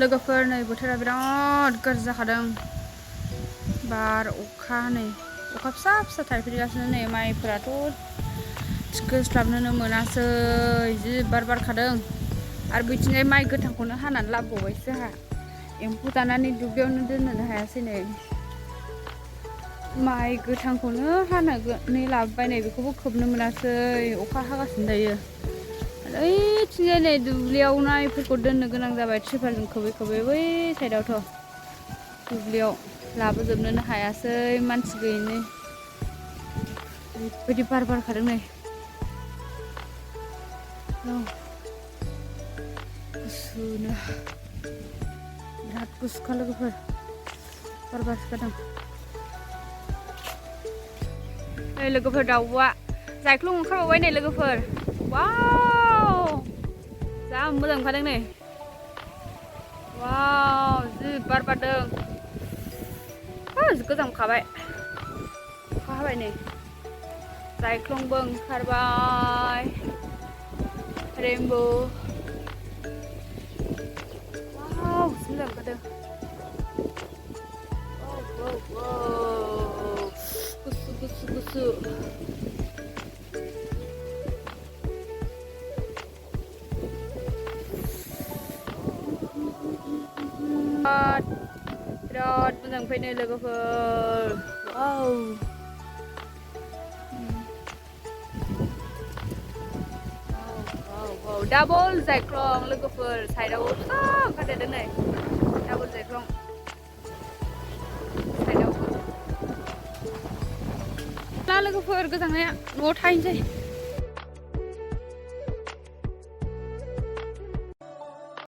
लोगोफोर नै बोथोरा बिराद गाज्रि जाखादों बार अखा नै अखा फिसा फिसा थाइफ्रिगासिनो नै माइफोराथ' थिखोस्लाबनोनो मोनासै जि बार बारखादों आरो बिथिंजाय माइ गोथांखौनो हानानै लाबोबावबायसो जोंहा एम्फौ जानानै दुब्लियावनो दोननोनो हायासै नै माइ गोथांखौनो हानानै लाबोबाय नै बेखौबो खोबनो मोनासै अखा हागासिनो दायो ओइथिंजाय नै दुब्लियाव माइफोरखौ दोननो गोनां जाबाय ट्रिपालजों खोबै खोबै बै साइडआवथ' दुब्लियाव लाबोजोबनोनो हायासै मानसि गैयिनि ओरैबायदि बार बारखादों नै गुसुनो बिराद गुसुखा लोगोफोर बार बारसोगारदों नै लोगोफोर दाउब'आ जायख्लं ओंखारबावबाय नै लोगोफोर वाव जा मोजां ओंखारदों नै वाव जि बार बारदों जि गोजांखाबाय अखा हाबाय नै जायख्लंबो ओंखारबाय रेइनबो वाव जि मोजां ओंखारदों गुसु गुसु गुसु बिराद मोजां फैनो लोगोफोर वाव डाबल जायख्लं लोगोफोर साइडआव फिसा ओंखारदेरदों नै डाबल जायख्लं साइडआव दा लोगोफोर गोजांनाया न'आव थाहैनोसै